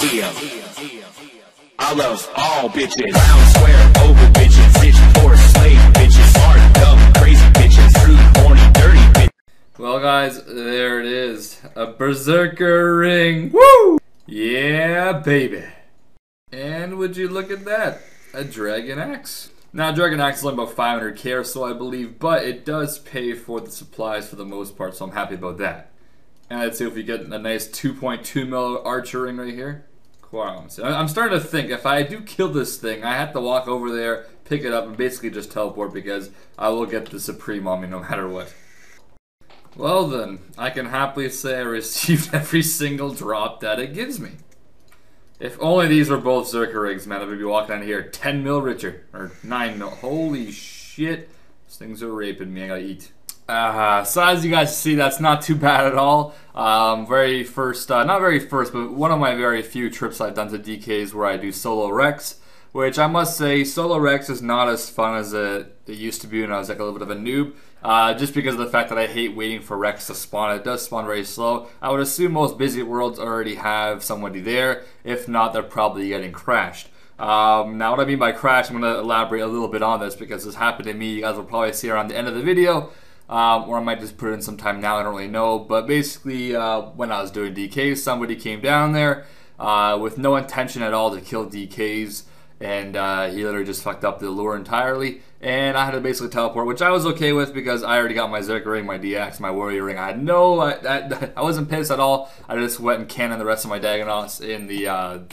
I love all bitches, round, square, oval bitches, bitch, poor, slave bitches, smart, dumb, crazy bitches, true, horny, dirty bitches. Well guys, there it is. A Berserker ring. Woo! Yeah, baby. And would you look at that? A Dragon Axe. Now, Dragon Axe is only about 500k or so, I believe, but it does pay for the supplies for the most part, so I'm happy about that. And let's see if we get a nice 2.2 mil archer ring right here. Wow. So I'm starting to think, if I do kill this thing, I have to walk over there, pick it up, and basically just teleport because I will get the Supreme on me no matter what. Well then, I can happily say I received every single drop that it gives me. If only these were both Berserker rigs, man, I would be walking out here 10 mil richer. Or 9 mil. Holy shit. These things are raping me. I gotta eat. So as you guys see, that's not too bad at all. Not very first, but one of my very few trips I've done to DKs where I do solo Rex. Which I must say, solo Rex is not as fun as it used to be when I was like a little bit of a noob. Just because of the fact that I hate waiting for Rex to spawn. It does spawn very slow. I would assume most busy worlds already have somebody there. If not, they're probably getting crashed. Now what I mean by crash, I'm going to elaborate a little bit on this because this happened to me. You guys will probably see around the end of the video. Or I might just put it in sometime now, I don't really know. But basically, when I was doing DKs, somebody came down there with no intention at all to kill DKs. And he literally just fucked up the lure entirely. And I had to basically teleport, which I was okay with because I already got my Berserker ring, my DX, my Warrior ring. I had I wasn't pissed at all. I just went and cannoned the rest of my Dagonauts in the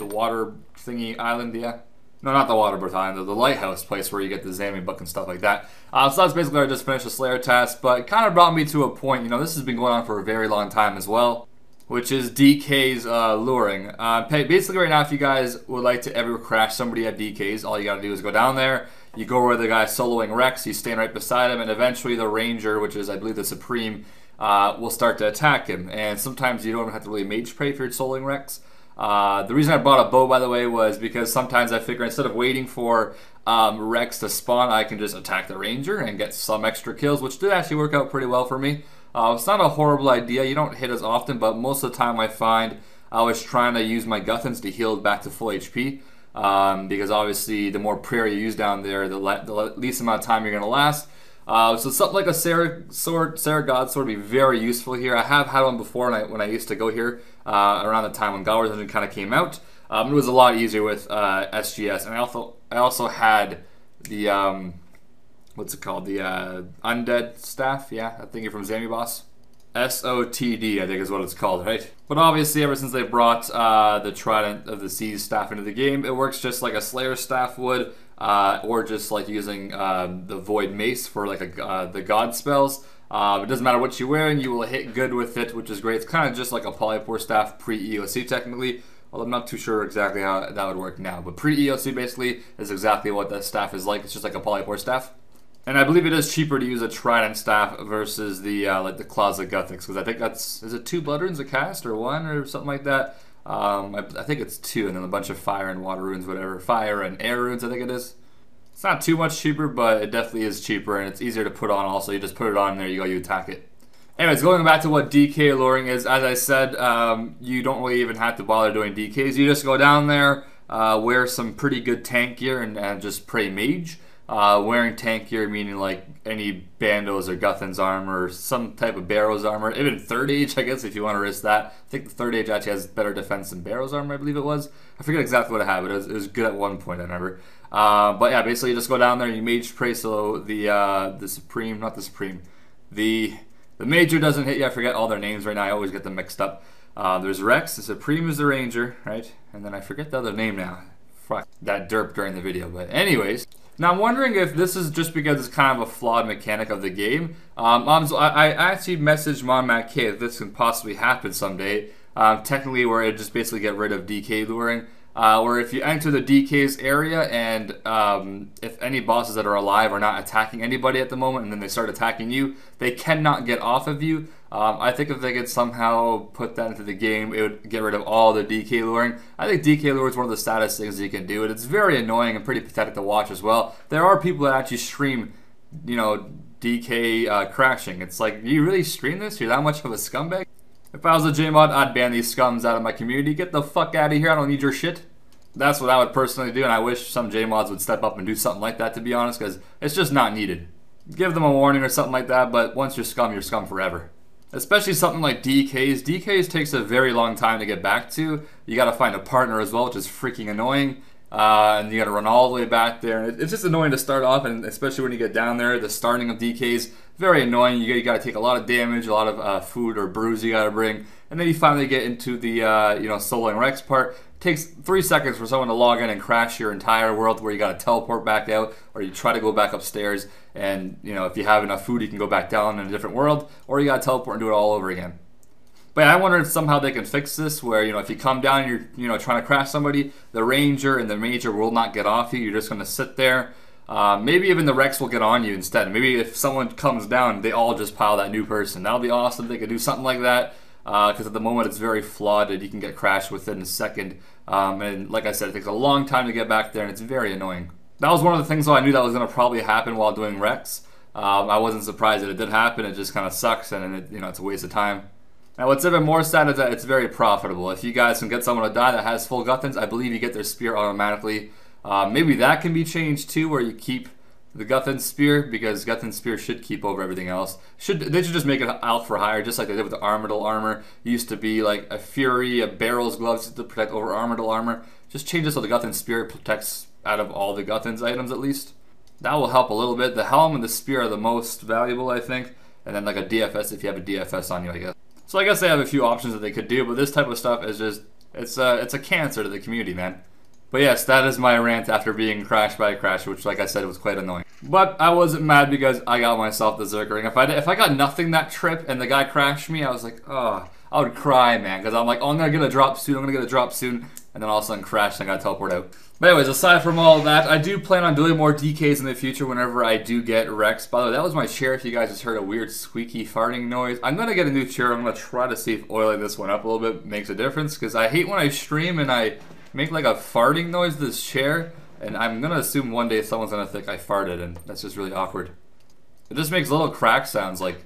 water thingy island, yeah. No, not the water birth island, the lighthouse place where you get the Zami book and stuff like that. So that's basically where I just finished the Slayer task, but it kind of brought me to a point, you know, this has been going on for a very long time as well, which is DK's luring. Basically right now, if you guys would like to ever crash somebody at DK's, all you gotta do is go down there, you go where the guy's soloing Rex, you stand right beside him, and eventually the Ranger, which is I believe the Supreme, will start to attack him. And sometimes you don't have to really mage pray if you're soloing Rex. The reason I brought a bow, by the way, was because sometimes I figure instead of waiting for Rex to spawn, I can just attack the Ranger and get some extra kills, which did actually work out pretty well for me. It's not a horrible idea. You don't hit as often, but most of the time I find I was trying to use my Guthans to heal back to full HP. Because obviously the more prayer you use down there, the least amount of time you're going to last. So something like a Sarah God Sword would be very useful here. I have had one before when I used to go here around the time when God Wars Engine kind of came out. It was a lot easier with SGS, and I also had the what's it called? The Undead Staff, yeah, I think you're from Zami Boss. SOTD, I think is what it's called, right? But obviously, ever since they brought the Trident of the Seas staff into the game, it works just like a Slayer staff would, or just like using the Void Mace for like the God spells. It doesn't matter what you're wearing, you will hit good with it, which is great. It's kind of just like a Polypore staff pre-EOC technically. Well, I'm not too sure exactly how that would work now, but pre-EOC basically is exactly what that staff is like. It's just like a Polypore staff. And I believe it is cheaper to use a Trident staff versus the like the Claws of Guthix, because I think is it 2 blood runes a cast or 1 or something like that. I think it's 2, and then a bunch of fire and water runes, whatever, fire and air runes. I think it is. It's not too much cheaper, but it definitely is cheaper, and it's easier to put on. Also, you just put it on, and there you go, you attack it. Anyways, going back to what DK luring is, as I said, you don't really even have to bother doing DKs. You just go down there, wear some pretty good tank gear, and just pray mage. Wearing tank gear meaning like any Bandos or Guthans armor, or some type of Barrows armor, even 3rd Age, I guess, if you want to risk that. I think the 3rd Age actually has better defense than Barrows armor, I believe it was. I forget exactly what it had, but it was good at one point, I remember. But yeah, basically you just go down there and you mage pray, so the Supreme, not the Supreme, the Major doesn't hit you. I forget all their names right now, I always get them mixed up. There's Rex, the Supreme is the Ranger, right? And then I forget the other name now. Fuck, that derp during the video, but anyways. Now I'm wondering if this is just because it's kind of a flawed mechanic of the game. I actually messaged Mom Matt K if this can possibly happen someday. Technically where it just basically get rid of DK luring. Where if you enter the DK's area and if any bosses that are alive are not attacking anybody at the moment and then they start attacking you, they cannot get off of you. I think if they could somehow put that into the game, it would get rid of all the DK luring. I think DK lure is one of the saddest things that you can do, and it's very annoying and pretty pathetic to watch as well. There are people that actually stream, you know, DK crashing. It's like, do you really stream this? You're that much of a scumbag? If I was a JMod, I'd ban these scums out of my community. Get the fuck out of here, I don't need your shit. That's what I would personally do, and I wish some JMods would step up and do something like that, to be honest, because it's just not needed. Give them a warning or something like that, but once you're scum forever. Especially something like DKs. DKs takes a very long time to get back to. You gotta find a partner as well, which is freaking annoying. And you gotta run all the way back there. It's just annoying to start off, and especially when you get down there, the starting of DKs, very annoying. You gotta take a lot of damage, a lot of food or brews you gotta bring. And then you finally get into the soloing Rex part. It takes 3 seconds for someone to log in and crash your entire world, where you gotta teleport back out, or you try to go back upstairs, and if you have enough food you can go back down in a different world, or you gotta teleport and do it all over again. But I wonder if somehow they can fix this, where if you come down and you're trying to crash somebody, the ranger and the major will not get off you. You're just gonna sit there. Maybe even the Rex will get on you instead. Maybe if someone comes down, they all just pile that new person. That'll be awesome. They could do something like that. Because at the moment it's very flawed and you can get crashed within a second. And like I said, it takes a long time to get back there and it's very annoying. That was one of the things though I knew that was going to probably happen while doing Rex. I wasn't surprised that it did happen. It just kind of sucks, and it's a waste of time. Now what's even more sad is that it's very profitable. If you guys can get someone to die that has full Guthans, I believe you get their spear automatically. Maybe that can be changed too, where you keep the Guthan Spear, because Guthan Spear should keep over everything else. They should just make it out for hire, just like they did with the Armadyl armor. It used to be like a Fury, a Barrel's gloves to protect over Armadyl armor. Just change it so the Guthan Spear protects out of all the Guthan's items at least. That will help a little bit. The Helm and the Spear are the most valuable, I think. And then like a DFS if you have a DFS on you, I guess. So I guess they have a few options that they could do, but this type of stuff is just, it's a cancer to the community, man. But yes, that is my rant after being crashed by a crash, which, like I said, was quite annoying. But I wasn't mad because I got myself the Berserker ring. If I got nothing that trip and the guy crashed me, I was like, oh, I would cry, man, because I'm like, oh, I'm gonna get a drop soon, and then all of a sudden crash and I gotta teleport out. But anyways, aside from all of that, I do plan on doing more DKs in the future whenever I do get Rex. By the way, that was my chair. If you guys just heard a weird squeaky farting noise, I'm gonna get a new chair. I'm gonna try to see if oiling this one up a little bit makes a difference, because I hate when I stream and I make like a farting noise to this chair, and I'm gonna assume one day someone's gonna think I farted, and that's just really awkward. It just makes little crack sounds like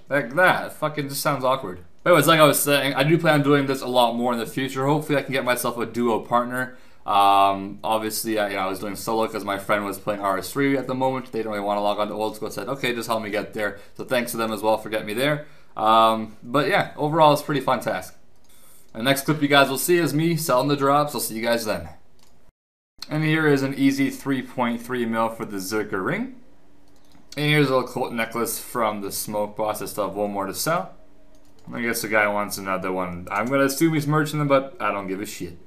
that. It fucking just sounds awkward. But anyways, like I was saying, I do plan on doing this a lot more in the future. Hopefully I can get myself a duo partner. Obviously, I was doing solo because my friend was playing RS3 at the moment. They didn't really want to log on to old school. I said, okay, just help me get there. So thanks to them as well for getting me there. But yeah, overall it's a pretty fun task. The next clip you guys will see is me selling the drops. I'll see you guys then. And here is an easy 3.3 mil for the Berserker ring. And here's a little colt necklace from the smoke boss. I still have one more to sell. I guess the guy wants another one. I'm gonna assume he's merching them, but I don't give a shit.